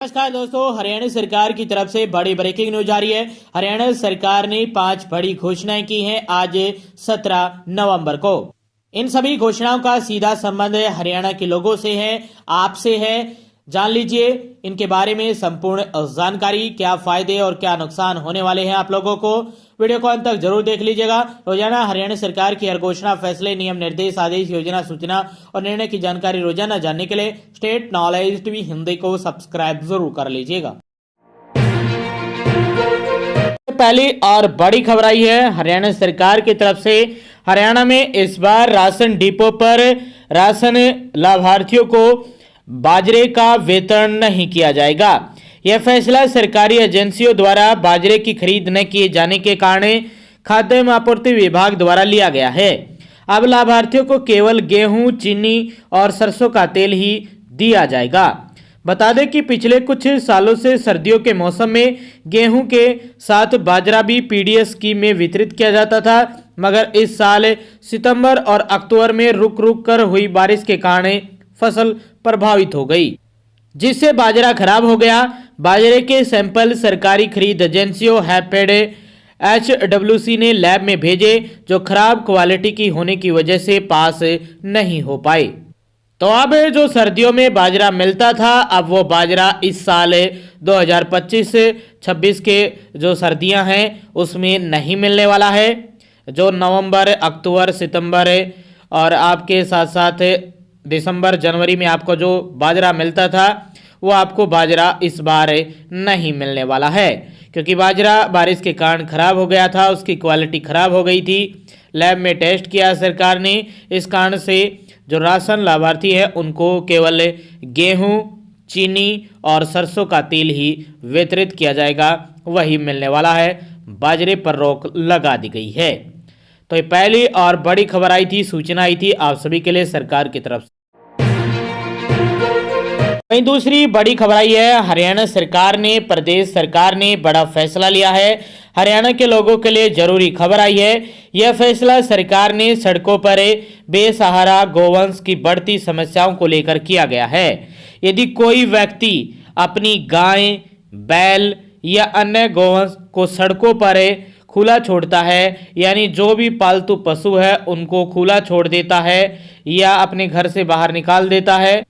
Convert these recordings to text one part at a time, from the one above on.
नमस्कार दोस्तों, हरियाणा सरकार की तरफ से बड़ी ब्रेकिंग न्यूज आ रही है। हरियाणा सरकार ने 5 बड़ी घोषणाएं की हैं आज 17 नवंबर को। इन सभी घोषणाओं का सीधा संबंध हरियाणा के लोगों से है, आपसे है। जान लीजिए इनके बारे में संपूर्ण जानकारी, क्या फायदे और क्या नुकसान होने वाले हैं आप लोगों को। वीडियो को अंत तक जरूर देख लीजिएगा। रोजाना हरियाणा सरकार की हर घोषणा, फैसले, नियम, निर्देश, आदेश, योजना, सूचना और निर्णय की जानकारी रोजाना जानने के लिए स्टेट नॉलेज टीवी हिंदी को सब्सक्राइब जरूर कर लीजिएगा। पहली और बड़ी खबर आई है हरियाणा सरकार की तरफ से। हरियाणा में इस बार राशन डिपो पर राशन लाभार्थियों को बाजरे का वितरण नहीं किया जाएगा। यह फैसला सरकारी एजेंसियों द्वारा बाजरे की खरीद न किए जाने के कारण खाद्य एवं आपूर्ति विभाग द्वारा लिया गया है। अब लाभार्थियों को केवल गेहूं, चीनी और सरसों का तेल ही दिया जाएगा। बता दें कि पिछले कुछ सालों से सर्दियों के मौसम में गेहूं के साथ बाजरा भी पीडीएस स्कीम में वितरित किया जाता था, मगर इस साल सितंबर और अक्टूबर में रुक रुक कर हुई बारिश के कारण फसल प्रभावित हो गई, जिससे बाजरा खराब हो गया। बाजरे के सैंपल सरकारी खरीद एजेंसियों हैपेड HWC ने लैब में भेजे, जो खराब क्वालिटी की होने की वजह से पास नहीं हो पाए। तो अब जो सर्दियों में बाजरा मिलता था, अब वो बाजरा इस साल 2025-26 के जो सर्दियां हैं उसमें नहीं मिलने वाला है। जो नवंबर, अक्टूबर, सितंबर और आपके साथ साथ दिसंबर, जनवरी में आपको जो बाजरा मिलता था वो आपको बाजरा इस बार नहीं मिलने वाला है, क्योंकि बाजरा बारिश के कारण खराब हो गया था, उसकी क्वालिटी खराब हो गई थी। लैब में टेस्ट किया सरकार ने, इस कारण से जो राशन लाभार्थी है उनको केवल गेहूं, चीनी और सरसों का तेल ही वितरित किया जाएगा, वही मिलने वाला है। बाजरे पर रोक लगा दी गई है। तो ये पहली और बड़ी खबर आई थी, सूचना आई थी आप सभी के लिए सरकार की तरफ से। वहीं दूसरी बड़ी खबर आई है हरियाणा सरकार ने, प्रदेश सरकार ने बड़ा फैसला लिया है। हरियाणा के लोगों के लिए जरूरी खबर आई है। यह फैसला सरकार ने सड़कों पर बेसहारा गौवंश की बढ़ती समस्याओं को लेकर किया गया है। यदि कोई व्यक्ति अपनी गाय, बैल या अन्य गौवंश को सड़कों पर खुला छोड़ता है, यानी जो भी पालतू पशु है उनको खुला छोड़ देता है या अपने घर से बाहर निकाल देता है,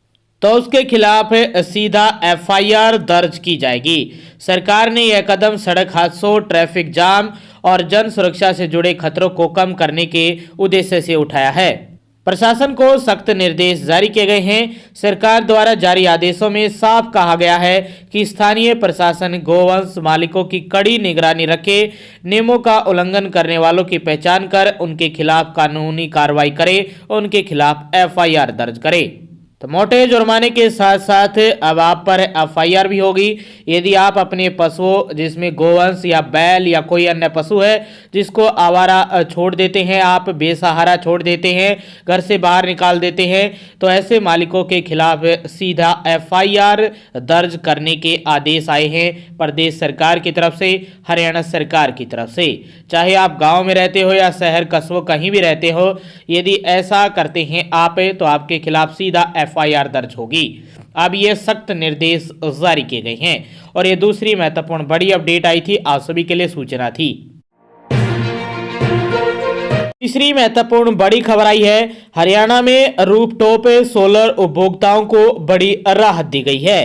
तो उसके खिलाफ सीधा FIR दर्ज की जाएगी। सरकार ने यह कदम सड़क हादसों, ट्रैफिक जाम और जन सुरक्षा से जुड़े खतरों को कम करने के उद्देश्य से उठाया है। प्रशासन को सख्त निर्देश जारी किए गए हैं। सरकार द्वारा जारी आदेशों में साफ कहा गया है कि स्थानीय प्रशासन गौवंश मालिकों की कड़ी निगरानी रखे, नियमों का उल्लंघन करने वालों की पहचान कर उनके खिलाफ कानूनी कार्रवाई करे, उनके खिलाफ FIR दर्ज करे। तो मोटे जुर्माने के साथ साथ अब आप पर FIR भी होगी यदि आप अपने पशुओं, जिसमें गोवंश या बैल या कोई अन्य पशु है, जिसको आवारा छोड़ देते हैं, आप बेसहारा छोड़ देते हैं, घर से बाहर निकाल देते हैं, तो ऐसे मालिकों के खिलाफ सीधा FIR दर्ज करने के आदेश आए हैं प्रदेश सरकार की तरफ से, हरियाणा सरकार की तरफ से। चाहे आप गाँव में रहते हो या शहर कस्बों कहीं भी रहते हो, यदि ऐसा करते हैं आप, तो आपके खिलाफ सीधा FIR दर्ज होगी। अब ये सख्त निर्देश जारी किए गए हैं और ये दूसरी महत्वपूर्ण बड़ी अपडेट आई थी, आप सभी के लिए सूचना थी। तीसरी महत्वपूर्ण बड़ी खबर आई है हरियाणा में रूफटॉप सोलर उपभोक्ताओं को बड़ी राहत दी गई है।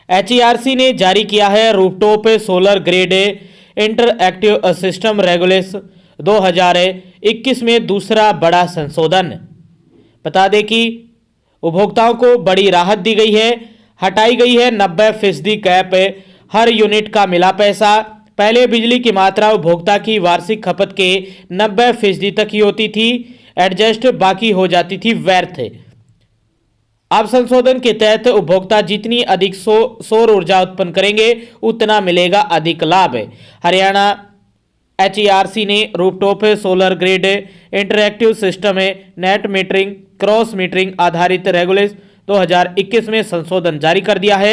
HERC ने जारी किया है rooftop solar grid interactive system regulation 2021 में दूसरा बड़ा संशोधन। बता दें कि उपभोक्ताओं को बड़ी राहत दी गई है। हटाई गई है 90% कैप, हर यूनिट का मिला पैसा। पहले बिजली की मात्रा उपभोक्ता की वार्षिक खपत के 90% तक ही होती थी, एडजस्ट बाकी हो जाती थी व्यर्थ। अब संशोधन के तहत उपभोक्ता जितनी अधिक सौर ऊर्जा उत्पन्न करेंगे उतना मिलेगा अधिक लाभ। हरियाणा HERC ने rooftop solar grid interactive system net metering, cross metering आधारित रेगुलेशन 2021 में संशोधन जारी कर दिया है।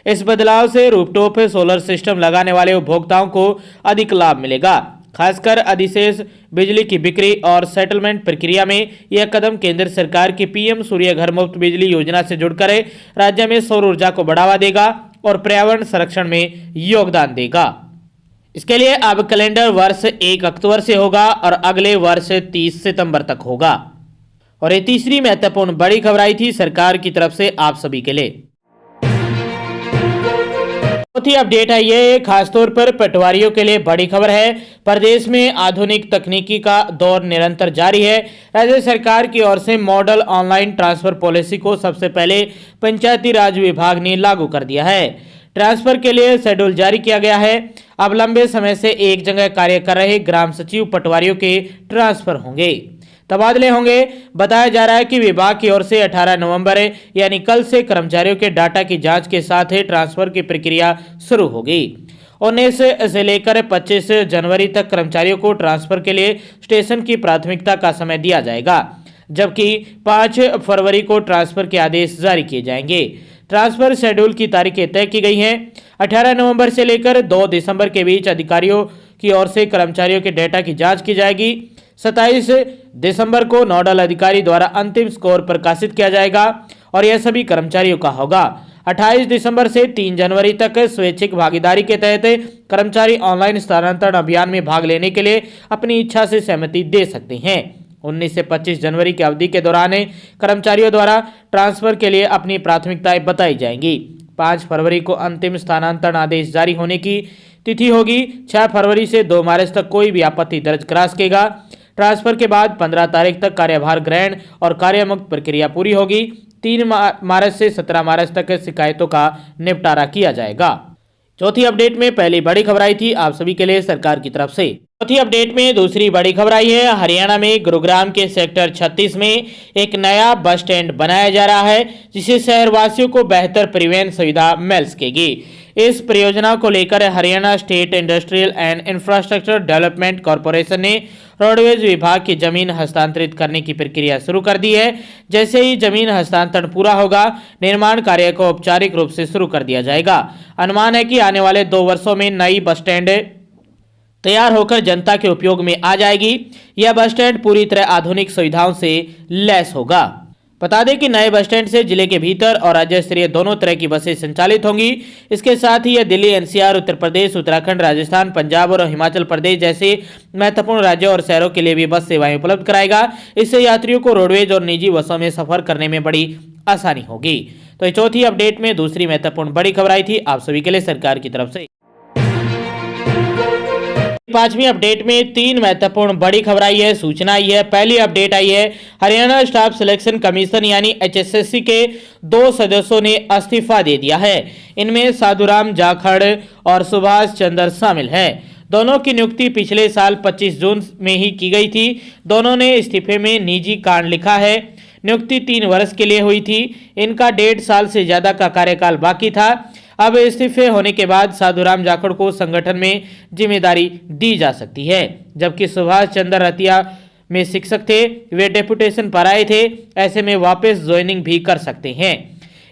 इस बदलाव से रूफटॉप सोलर सिस्टम लगाने वाले उपभोक्ताओं को अधिक लाभ मिलेगा। खासकर अधिशेष बिजली की बिक्री और सेटलमेंट प्रक्रिया में यह कदम केंद्र सरकार की PM सूर्य घर मुफ्त बिजली योजना से जुड़कर राज्य में सौर ऊर्जा को बढ़ावा देगा। और पर्यावरण संरक्षण में योगदान देगा। इसके लिए अब कैलेंडर वर्ष 1 अक्टूबर से होगा और अगले वर्ष 30 सितंबर तक होगा। और ये तीसरी महत्वपूर्ण बड़ी खबर आई थी सरकार की तरफ से आप सभी के लिए। चौथी अपडेट है ये, खासतौर पर पटवारियों के लिए बड़ी खबर है। प्रदेश में आधुनिक तकनीकी का दौर निरंतर जारी है। राज्य सरकार की ओर से मॉडल ऑनलाइन ट्रांसफर पॉलिसी को सबसे पहले पंचायती राज विभाग ने लागू कर दिया है। ट्रांसफर के लिए शेड्यूल जारी किया गया है। अब लंबे समय से एक जगह कार्य कर रहे ग्राम सचिव पटवारियों के ट्रांसफर होंगे, तबादले होंगे। बताया जा रहा है कि विभाग की ओर से 18 नवंबर यानी कल से कर्मचारियों के डाटा की जांच के साथ ही ट्रांसफर की प्रक्रिया शुरू होगी। 19 से लेकर 25 जनवरी तक कर्मचारियों को ट्रांसफर के लिए स्टेशन की प्राथमिकता का समय दिया जाएगा, जबकि 5 फरवरी को ट्रांसफर के आदेश जारी किए जाएंगे। ट्रांसफर शेड्यूल की तारीखें तय की गई हैं। 18 नवंबर से लेकर 2 दिसंबर के बीच अधिकारियों की ओर से कर्मचारियों के डेटा की जांच की जाएगी। 27 दिसंबर को नोडल अधिकारी द्वारा अंतिम स्कोर प्रकाशित किया जाएगा और यह सभी कर्मचारियों का होगा। 28 दिसंबर से 3 जनवरी तक स्वैच्छिक भागीदारी के तहत कर्मचारी ऑनलाइन स्थानांतरण अभियान में भाग लेने के लिए अपनी इच्छा से सहमति दे सकते हैं। 19 से 25 जनवरी की अवधि के दौरान कर्मचारियों द्वारा ट्रांसफर के लिए अपनी प्राथमिकताएं बताई जाएंगी। 5 फरवरी को अंतिम स्थानांतरण आदेश जारी होने की तिथि होगी। 6 फरवरी से 2 मार्च तक कोई भी आपत्ति दर्ज करा सकेगा। ट्रांसफर के बाद 15 तारीख तक कार्यभार ग्रहण और कार्यमुक्त प्रक्रिया पूरी होगी। 3 मार्च से 17 मार्च तक शिकायतों का निपटारा किया जाएगा। चौथी अपडेट में पहली बड़ी खबर आई थी आप सभी के लिए सरकार की तरफ से। चौथी अपडेट में दूसरी बड़ी खबर आई है। हरियाणा में गुरुग्राम के सेक्टर 36 में एक नया बस स्टैंड बनाया जा रहा है, जिससे शहरवासियों को बेहतर परिवहन सुविधा मिल सकेगी। इस परियोजना को लेकर Haryana state industrial and infrastructure development corporation ने रोडवेज विभाग की जमीन हस्तांतरित करने की प्रक्रिया शुरू कर दी है। जैसे ही जमीन हस्तांतरण पूरा होगा, निर्माण कार्य को औपचारिक रूप से शुरू कर दिया जाएगा। अनुमान है कि आने वाले 2 वर्षों में नई बस स्टैंड तैयार होकर जनता के उपयोग में आ जाएगी। यह बस स्टैंड पूरी तरह आधुनिक सुविधाओं से लैस होगा। बता दें कि नए बस स्टैंड से जिले के भीतर और राज्य स्तरीय दोनों तरह की बसें संचालित होंगी। इसके साथ ही यह दिल्ली, एनसीआर, उत्तर प्रदेश, उत्तराखंड, राजस्थान, पंजाब और हिमाचल प्रदेश जैसे महत्वपूर्ण राज्यों और शहरों के लिए भी बस सेवाएं उपलब्ध कराएगा। इससे यात्रियों को रोडवेज और निजी बसों में सफर करने में बड़ी आसानी होगी। तो चौथी अपडेट में दूसरी महत्वपूर्ण बड़ी खबर आई थी आप सभी के लिए सरकार की तरफ से। पांचवी अपडेट में 3 महत्वपूर्ण बड़ी खबर आई है, सूचना आई है। पहली अपडेट आई है, हरियाणा स्टाफ सिलेक्शन कमीशन यानी HSSC के 2 सदस्यों ने इस्तीफा दे दिया है। इनमें साधुराम जाखड़ और सुभाष चंद्र शामिल हैं। दोनों की नियुक्ति पिछले साल 25 जून में ही की गई थी। दोनों ने इस्तीफे में निजी कारण लिखा है। नियुक्ति 3 वर्ष के लिए हुई थी। इनका 1.5 साल से ज्यादा का कार्यकाल बाकी था। अब इस्तीफे होने के बाद साधुराम जाखड़ को संगठन में जिम्मेदारी दी जा सकती है, जबकि सुभाष चंद्र रतिया में शिक्षक थे, वे डेपुटेशन पर आए थे। ऐसे में वापस ज्वाइनिंग भी कर सकते हैं।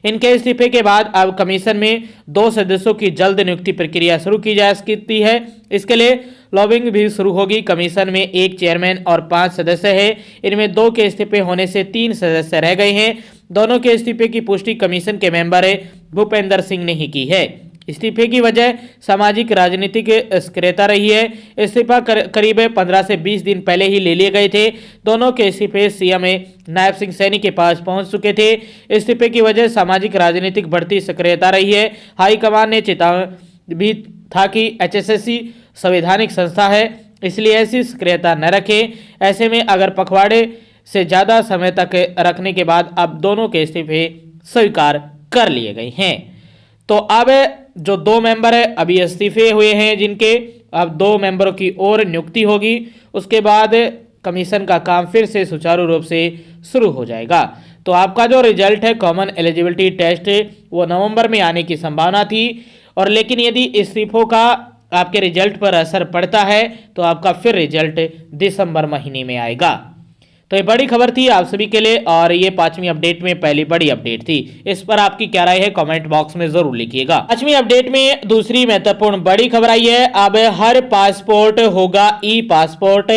इनके इस्तीफे के बाद अब कमीशन में 2 सदस्यों की जल्द नियुक्ति प्रक्रिया शुरू की जा सकती है। इसके लिए लॉबिंग भी शुरू होगी। कमीशन में 1 चेयरमैन और 5 सदस्य हैं। इनमें 2 के इस्तीफे होने से 3 सदस्य रह गए हैं। दोनों के इस्तीफे की पुष्टि कमीशन के मेंबर भूपेंद्र सिंह ने ही की है। इस्तीफे की वजह सामाजिक राजनीतिक सक्रियता रही है। इस्तीफा करीब 15 से 20 दिन पहले ही ले लिए गए थे। दोनों के इस्तीफे सीएम नायब सिंह सैनी के पास पहुंच चुके थे। इस्तीफे की वजह सामाजिक राजनीतिक बढ़ती सक्रियता रही है। हाईकमान ने चेतावनी भी था कि HSSC संवैधानिक संस्था है, इसलिए ऐसी सक्रियता न रखें। ऐसे में अगर पखवाड़े से ज्यादा समय तक रखने के बाद अब दोनों के इस्तीफे स्वीकार कर लिए गए हैं। तो अब जो 2 मेंबर है अभी इस्तीफे हुए हैं, जिनके अब 2 मेंबरों की और नियुक्ति होगी। उसके बाद कमीशन का काम फिर से सुचारू रूप से शुरू हो जाएगा। तो आपका जो रिजल्ट है कॉमन एलिजिबिलिटी टेस्ट, वो नवंबर में आने की संभावना थी, और लेकिन यदि इस्तीफों का आपके रिजल्ट पर असर पड़ता है तो आपका फिर रिजल्ट दिसंबर महीने में आएगा। तो ये बड़ी खबर थी आप सभी के लिए, और ये 5वीं अपडेट में पहली बड़ी अपडेट थी। इस पर आपकी क्या राय है कमेंट बॉक्स में जरूर लिखिएगा। 5वीं अपडेट में दूसरी महत्वपूर्ण बड़ी खबर आई है। अब हर पासपोर्ट होगा ई पासपोर्ट।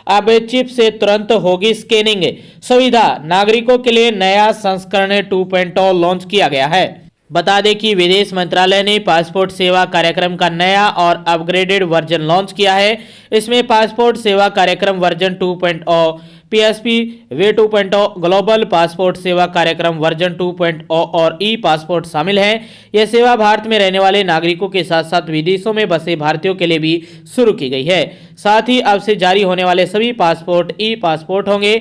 अब चिप से तुरंत होगी स्कैनिंग सुविधा। नागरिकों के लिए नया संस्करण 2.0 लॉन्च किया गया है। बता दें कि विदेश मंत्रालय ने पासपोर्ट सेवा कार्यक्रम का नया और अपग्रेडेड वर्जन लॉन्च किया है। इसमें पासपोर्ट सेवा कार्यक्रम वर्जन 2.0, पीएसपी वे 2.0, ग्लोबल पासपोर्ट सेवा कार्यक्रम वर्जन 2.0 और ई पासपोर्ट शामिल है। यह सेवा भारत में रहने वाले नागरिकों के साथ साथ विदेशों में बसे भारतीयों के लिए भी शुरू की गई है। साथ ही अब से जारी होने वाले सभी पासपोर्ट ई पासपोर्ट होंगे।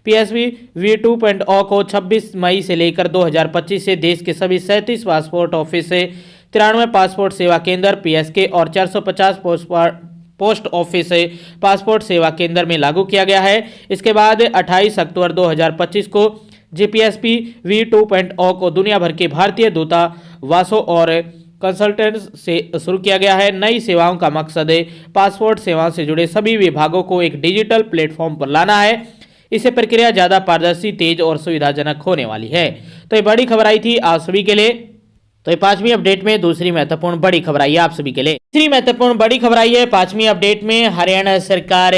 पीएसपी वी 2.0 को 26 मई से लेकर 2025 से देश के सभी 37 पासपोर्ट ऑफिस से 93 पासपोर्ट सेवा केंद्र पीएसके और 450 पोस्ट ऑफिस से पासपोर्ट सेवा केंद्र में लागू किया गया है। इसके बाद 28 अक्टूबर 2025 को जीपीएसपी वी 2.0 को दुनिया भर के भारतीय दूतावासों और कंसल्टेंट्स से शुरू किया गया है। नई सेवाओं का मकसद पासपोर्ट सेवाओं से जुड़े सभी विभागों को एक डिजिटल प्लेटफॉर्म पर लाना है। इससे प्रक्रिया ज्यादा पारदर्शी, तेज और सुविधाजनक होने वाली है। तो ये बड़ी खबर आई थी आप सभी के लिए। तो ये पांचवी अपडेट में दूसरी महत्वपूर्ण बड़ी खबर आई है आप सभी के लिए। तीसरी महत्वपूर्ण बड़ी खबर आई है पांचवी अपडेट में। हरियाणा सरकार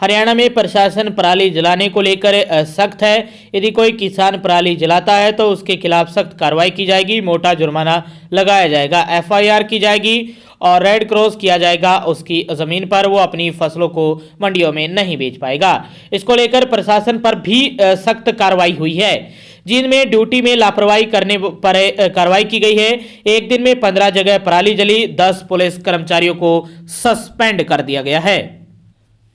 हरियाणा में प्रशासन पराली जलाने को लेकर सख्त है। यदि कोई किसान पराली जलाता है तो उसके खिलाफ सख्त कार्रवाई की जाएगी, मोटा जुर्माना लगाया जाएगा, एफआईआर की जाएगी और रेड क्रॉस किया जाएगा। उसकी जमीन पर वो अपनी फसलों को मंडियों में नहीं बेच पाएगा। इसको लेकर प्रशासन पर भी सख्त कार्रवाई हुई है। जिनमें ड्यूटी में लापरवाही करने पर कार्रवाई की गई है। एक दिन में 15 जगह पराली जली, 10 पुलिस कर्मचारियों को सस्पेंड कर दिया गया है।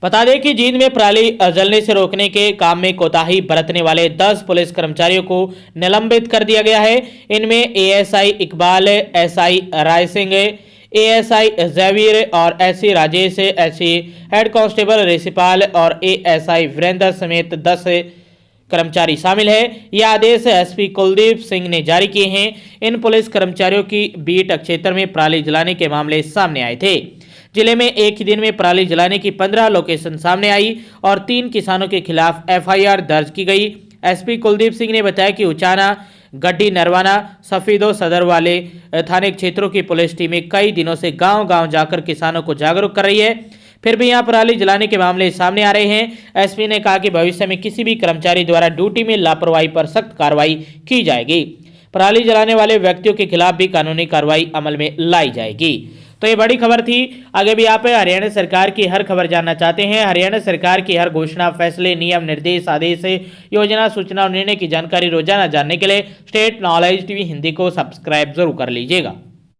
बता दें कि जींद में पराली जलने से रोकने के काम में कोताही बरतने वाले 10 पुलिस कर्मचारियों को निलंबित कर दिया गया है। इनमें ASI Iqbal, SI Rai Singh, ASI Xavier और SC Rajesh, SC head constable Rishipal और एएसआई वीरेंद्र समेत 10 कर्मचारी शामिल है। यह आदेश एसपी कुलदीप सिंह ने जारी किए हैं। इन पुलिस कर्मचारियों की बीट क्षेत्र में पराली जलाने के मामले सामने आए थे। जिले में एक ही दिन में पराली जलाने की 15 लोकेशन सामने आई और 3 किसानों के खिलाफ एफआईआर दर्ज की गई। एसपी कुलदीप सिंह ने बताया कि उचाना, गड्डी, नरवाना, सफीदो सदर वाले थाने क्षेत्रों की पुलिस टीमें कई दिनों से गांव-गांव जाकर किसानों को जागरूक कर रही है। फिर भी यहां पराली जलाने के मामले सामने आ रहे हैं। एसपी ने कहा कि भविष्य में किसी भी कर्मचारी द्वारा ड्यूटी में लापरवाही पर सख्त कार्रवाई की जाएगी। पराली जलाने वाले व्यक्तियों के खिलाफ भी कानूनी कार्रवाई अमल में लाई जाएगी। तो ये बड़ी खबर थी। आगे भी आप हरियाणा सरकार की हर खबर जानना चाहते हैं, हरियाणा सरकार की हर घोषणा, फैसले, नियम, निर्देश, आदेश, योजना, सूचना और निर्णय की जानकारी रोजाना जानने के लिए स्टेट नॉलेज टीवी हिंदी को सब्सक्राइब जरूर कर लीजिएगा।